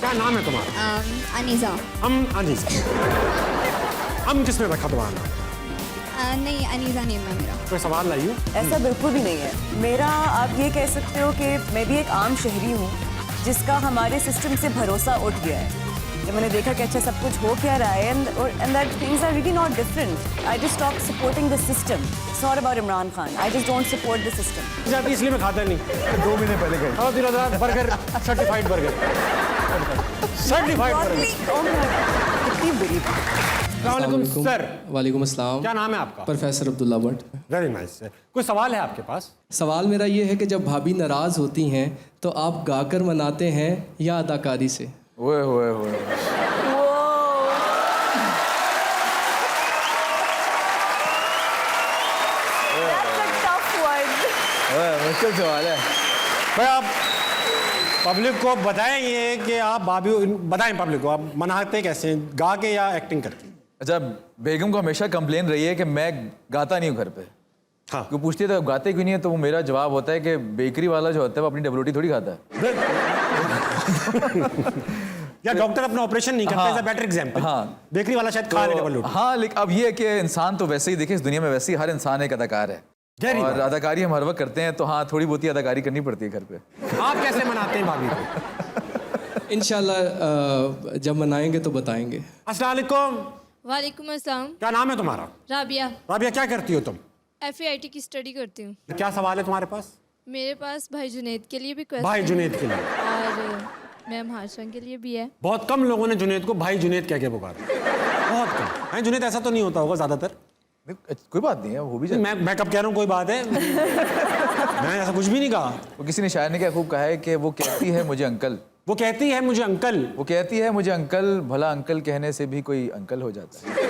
क्या नाम है तुम्हारा? अनीज़ा। अनीज़ा। किसने रखा तुम्हारा नाम? नहीं, अनीज़ा नेम है मेरा। कोई सवाल लाई हो? ऐसा बिल्कुल भी नहीं है मेरा। आप ये कह सकते हो कि मैं भी एक आम शहरी हूँ जिसका हमारे सिस्टम से भरोसा उठ गया है। जब मैंने देखा कि अच्छा सब कुछ हो क्या रहा है and that things are really not different, I just stop supporting the system. It's not about Imran Khan, I just don't support the system. जाती इसलिए मैं खाता नहीं। 2 महीने पहले गए। और दिन रात burger, certified burger. Certified burger. कितनी बुरी बात। अस्सलामुअलैकुम सर। वालेकुम अस्सलाम। क्या नाम है आपका? Professor Abdullah Bhatt. Very nice. कोई सवाल है आपके पास? सवाल मेरा ये है कि जब भाभी नाराज़ होती हैं तो आप गाकर मनाते हैं या अदाकारी से? ओए ओए ओए। मुश्किल सवाल है भाई। आप पब्लिक को बताएं ये कि आप भाभी बताएं पब्लिक को आप मनाते कैसे हैं, गा के या एक्टिंग करके? अच्छा, बेगम को हमेशा कंप्लेन रही है कि मैं गाता नहीं हूँ घर पे। हाँ। क्यों पूछती है तो गाते क्यों नहीं है, तो वो मेरा जवाब होता है कि बेकरी वाला जो होता है वो अपनी डबल रोटी थोड़ी खाता है। या डॉक्टर अपना ऑपरेशन नहीं करता, हाँ, बेटर एग्जांपल। हाँ। बेकरी वाला शायद खा ले डबल रोटी। हाँ, लेकिन अब ये है कि इंसान तो वैसे ही देखिए, इस दुनिया में वैसे ही हर इंसान एक अदाकार है और अदाकारी हम हर वक्त करते हैं, तो हाँ थोड़ी बहुत ही अदाकारी करनी पड़ती है घर पे। आप कैसे मनाते हैं भाभी को? इंशाल्लाह जब मनाएंगे तो बताएंगे। अस्सलाम वालेकुम। वालेकुम अस्सलाम। क्या नाम है तुम्हारा? राबिया। राबिया, क्या करती हो तुम? FAIT की स्टडी करती हूँ। क्या सवाल है तुम्हारे पास? मेरे पास भाई जुनैद के लिए भी क्वेश्चन भाई जुनैद के लिए और मैम हाशम के लिए भी है। बहुत कम लोगों ने जुनैद को भाई जुनैद कह के पुकारा, बहुत कम है। जुनैद ऐसा तो नहीं होता होगा ज्यादातर? कोई बात नहीं है, वो भी जाए। मैं कब कह रहा हूँ कोई बात है? मैंने ऐसा कुछ भी नहीं कहा। वो किसी ने शायर ने क्या खूब कहा है कि वो कहती है मुझे अंकल, वो कहती है मुझे अंकल, वो कहती है मुझे अंकल, भला अंकल कहने से भी कोई अंकल हो जाता है।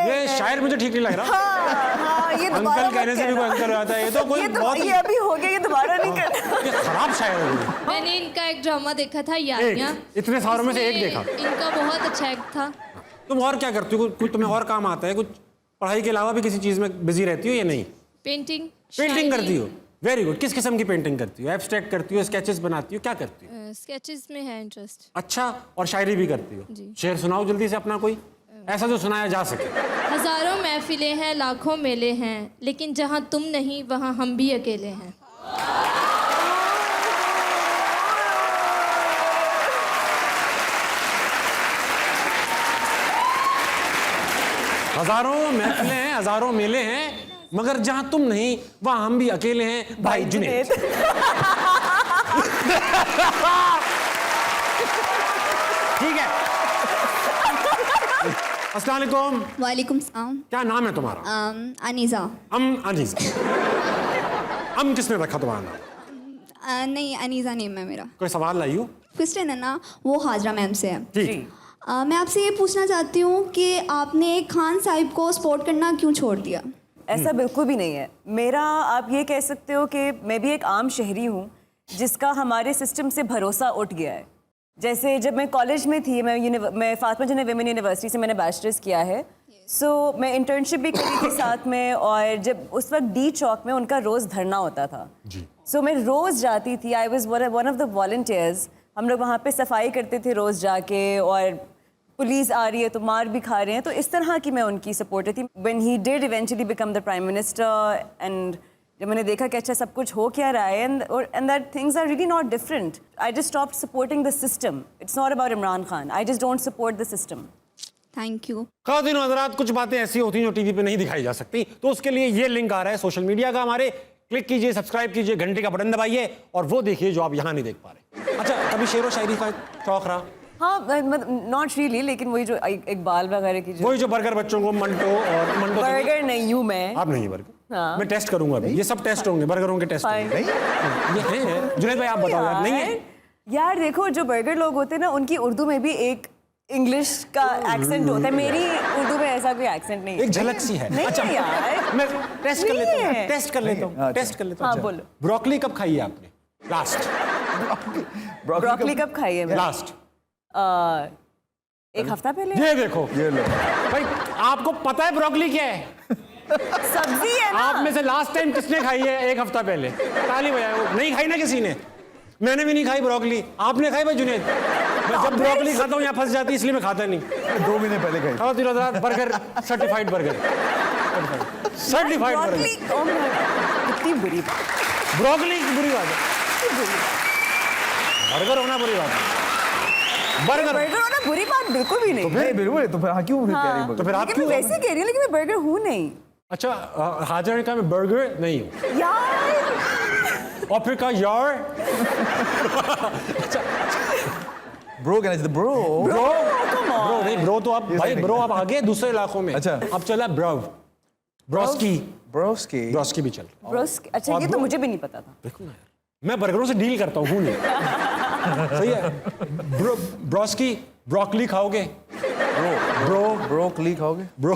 ये शायर मुझे ठीक नहीं लग रहा। ये अंकल कहने से भी कोई अंकल हो जाता है, ये तो कोई बहुत ये अभी हो गया, ये दोबारा नहीं करना। ये खराब शायर है। मैंने इनका एक ड्रामा देखा था यारियां, इतने सालों में से एक देखा। इनका बहुत अच्छा एक्ट था। तुम और क्या करती हो? कुछ तुम्हें और काम आता है? कुछ पढ़ाई के अलावा भी किसी चीज में बिजी रहती हो या नहीं? पेंटिंग। पेंटिंग करती हो? Very good. किस किस्म की पेंटिंग करती हो? एब्स्ट्रैक्ट करती हो, स्केचेस बनाती हो, क्या करती हो? स्केचेस में है इंटरेस्ट। अच्छा, और शायरी भी करती हो? जी। शेर सुनाओ जल्दी से अपना, कोई ऐसा जो सुनाया जा सके। हजारों महफिलें हैं, लाखों मेले हैं, लेकिन जहाँ तुम नहीं वहाँ हम भी अकेले हैं। हजारों महफिलें हैं, हजारों मेले हैं, मगर जहां तुम नहीं वहां हम भी अकेले हैं। भाई जुनैद। ठीक है। अस्सलाम वालेकुम। वालेकुम सलाम। क्या नाम है तुम्हारा? अनीज़ा। अनीज़ा। किसने रखा तुम्हारा नाम? नहीं, अनीज़ा नेम है मेरा। कोई सवाल लाई हो? क्वेश्चन है ना, वो हाजरा मैम से है। जी। मैं आपसे ये पूछना चाहती हूँ कि आपने खान साहिब को सपोर्ट करना क्यों छोड़ दिया? ऐसा बिल्कुल भी नहीं है मेरा। आप ये कह सकते हो कि मैं भी एक आम शहरी हूँ जिसका हमारे सिस्टम से भरोसा उठ गया है। जैसे जब मैं कॉलेज में थी, मैं फातिमा जिन्ना विमेन यूनिवर्सिटी से मैंने बैचलर्स किया है। सो मैं इंटर्नशिप भी करी थी साथ में, और जब उस वक्त डी चौक में उनका रोज़ धरना होता था, सो मैं रोज़ जाती थी। I was one of the volunteers. हम लोग वहाँ पे सफाई करते थे रोज़ जाके, और पुलिस आ रही है तो मार भी खा रहे हैं, तो इस तरह की मैं उनकी सपोर्टर थी। When he did eventually become the prime minister, and जब मैंने देखा कि अच्छा सब कुछ हो क्या रहा है and that things are really not different, I just stopped supporting the system. It's not about Imran Khan, I just don't support the system. Thank you. ख़वातीन हज़रात, कुछ बातें ऐसी होती हैं जो टीवी पे नहीं दिखाई जा सकती, तो उसके लिए ये लिंक आ रहा है सोशल मीडिया का हमारे। क्लिक कीजिए, सब्सक्राइब कीजिए, घंटे का बटन दबाइए और वो देखिए जो आप यहाँ नहीं देख पा रहे। अच्छा, कभी शेर व शायरी का शौक रहा? हाँ, नॉट रियली, लेकिन वही जो इकबाल वगैरह की वही जो बर्गर बच्चों को मंटो बर्गर नहीं हूँ मैं। आप नहीं बर्गर। हाँ। मैं टेस्ट करूंगा अभी, ये सब टेस्ट होंगे, बर्गरों के टेस्ट होंगे। ये है जुनैद भाई, आप बताओ यार। नहीं है यार, देखो जो बर्गर लोग होते हैं ना, उनकी उर्दू में भी एक इंग्लिश का एक्सेंट होता है। मेरी उर्दू में ऐसा कोई एक्सेंट नहीं है, एक झलक सी है। नहीं अच्छा यार, मैं टेस्ट कर लेता हूँ, टेस्ट कर लेता हूँ, टेस्ट कर लेता हूँ। हाँ, बोलो। ब्रोकली कब खाई है आपने लास्ट? ब्रोकली कब खाई है लास्ट? एक हफ्ता पहले। ये देखो, ये लो भाई आपको पता है ब्रोकली क्या है? सब्जी है ना। आप में से लास्ट टाइम किसने खाई है 1 हफ्ता पहले? ताली बजाओ। नहीं खाई ना किसी ने? मैंने भी नहीं खाई ब्रोकली। आपने खाई भाई जुनेद? मैं जब ब्रोकली खाता हूँ यहाँ फंस जाती है, इसलिए मैं खाता नहीं। 2 महीने पहले खाई। और दिन रात burger, certified burger, certified burger. Broccoli, oh my God, कितनी बुरी बात। ब्रोकली की बुरी बात है, बर्गर होना बुरी बात है। बर्गर बर्गर होना बुरी बात बिल्कुल भी नहीं। नहीं बिल्कुल, तो फिर हाँ क्यों कह रही तो है? फिर आप लेकिन मैं वैसे कह रही हूँ, लेकिन मैं बर्गर हूँ नहीं अच्छा हाजिर ने कहा मैं बर्गर नहीं हूँ, यार। और फिर कहा यार ब्रो कहना चाहिए, ब्रो। ब्रो नहीं, ब्रो तो आप भाई, ब्रो आप आगे दूसरे इलाकों में। अच्छा। अब चला ब्रो, ब्रोस्की, ब्रोस्की। ब्रोस्की भी चल। अच्छा, और ये तो ब्रो- मुझे भी नहीं पता था। देखो ना यार, मैं बर्गरों से डील करता हूँ नहीं। सही है। ब्रोस्की, ब्रोकली खाओगे? ब्रोकली खाओगे? ब्रो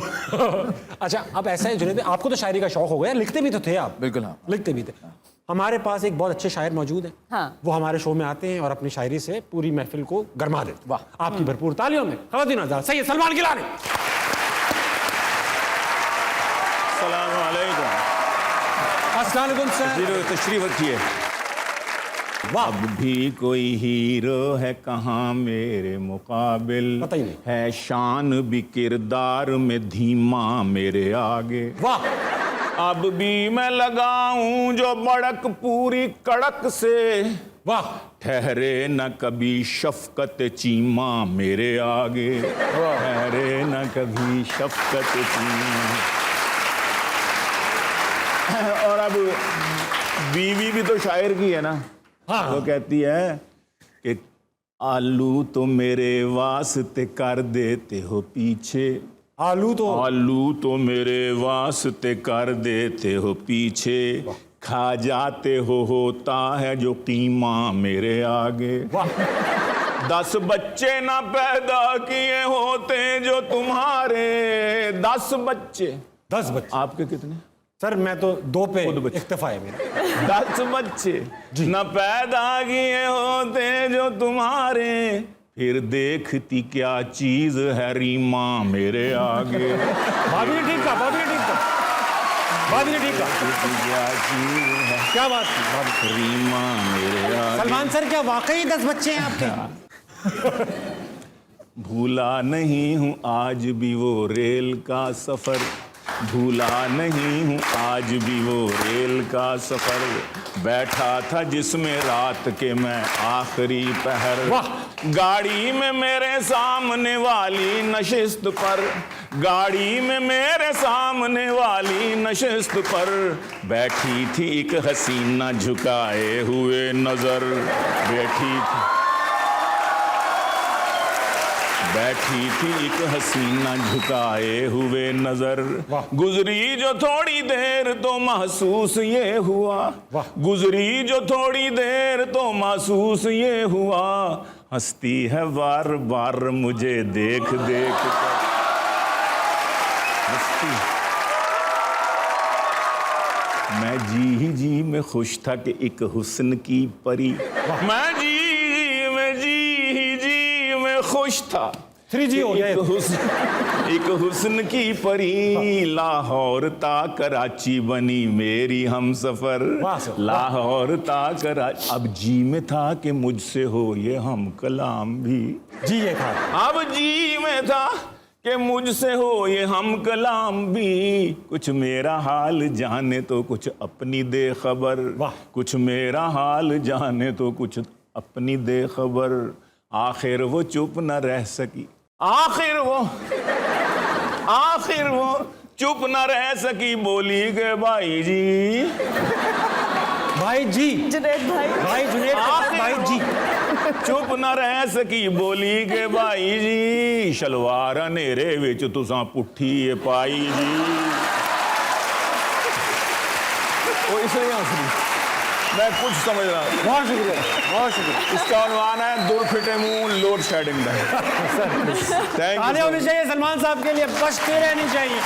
अच्छा, अब ऐसा है जुनेद, आपको तो शायरी का शौक हो गया, लिखते भी तो थे आप। बिल्कुल हाँ। लिखते भी थे। हमारे पास एक बहुत अच्छे शायर मौजूद हैं। हाँ। वो हमारे शो में आते हैं और अपनी शायरी से पूरी महफिल को गरमा देते। वाह। आपकी भरपूर तालियों में ख़वातीन हज़रात, सही है, सलमान गिलानी। अस्सलाम वालेकुम। अस्सलाम वालेकुम सर। जीरो तशरीफ रखिए। अब भी कोई हीरो है कहाँ मेरे मुकाबिल, पता ही नहीं। है शान भी किरदार में धीमा मेरे आगे। वाह। अब भी मैं लगाऊं जो बड़क पूरी कड़क से, वाह। ठहरे न कभी शफकत चीमा मेरे आगे। ठहरे न कभी शफकत चीमा। और अब बीवी भी तो शायर की है ना। हाँ। वो कहती है कि आलू तो मेरे वास्ते कर देते हो पीछे, आलू तो मेरे वास्ते कर देते हो पीछे, खा जाते हो होता है जो कीमा मेरे आगे। वाह। 10 बच्चे ना पैदा किए होते जो तुम्हारे, 10 बच्चे। 10 बच्चे। आपके कितने? सर मैं तो 2 पे खुद बच्चे। इक्तफा है मेरा। 10 बच्चे न पैदा किए होते जो तुम्हारे, फिर देखती क्या चीज है रीमा मेरे आगे। भाभी ने ठीक कहा, भाभी ने ठीक कहा, भाभी ने ठीक कहा। क्या चीज है क्या बात की भाभी? रीमा मेरे आगे। सलमान सर क्या वाकई 10 बच्चे हैं आपके? भूला नहीं हूँ आज भी वो रेल का सफर, भूला नहीं हूँ आज भी वो रेल का सफर, बैठा था जिसमें रात के मैं आखिरी पहर। वाह। गाड़ी में मेरे सामने वाली नशिस्त पर, गाड़ी में मेरे सामने वाली नशिस्त पर, बैठी थी एक हसीना झुकाए हुए नजर, बैठी थी एक हसीना झुकाए हुए नजर। गुजरी जो थोड़ी देर तो महसूस ये हुआ, गुजरी जो थोड़ी देर तो महसूस ये हुआ, हंसती है बार बार मुझे देख देख कर, हंसती। मैं जी ही जी में खुश था कि एक हुस्न की परी, मैं जी में खुश था। 3G हो गया। एक हुस्न की परी, लाहौर ता कराची बनी मेरी हम सफर, वाह सर, लाहौर ता कराची। अब जी में था कि मुझसे हो ये हम कलाम भी, जी ये था। अब जी में था कि मुझसे हो ये हम कलाम भी, कुछ मेरा हाल जाने तो कुछ अपनी दे खबर, वाह। कुछ मेरा हाल जाने तो कुछ अपनी दे खबर। आखिर वो चुप न रह सकी, आखिर वो चुप न रह सकी, बोली के भाई जी, भाई जी, जुनैद भाई, भाई जुनेद भाई जी, चुप न रह सकी, बोली के भाई जी, शलवार नेरे विच तुसां पुट्ठी पाई जी। वो इसलिए हंस रही, मैं कुछ समझ रहा हूँ। बहुत शुक्रिया, बहुत शुक्रिया। इसका उन्वान है दूर फिटे मुंह लोड शेडिंग का। थैंक तालियां यू। होनी चाहिए सलमान साहब के लिए, बचते रहनी चाहिए।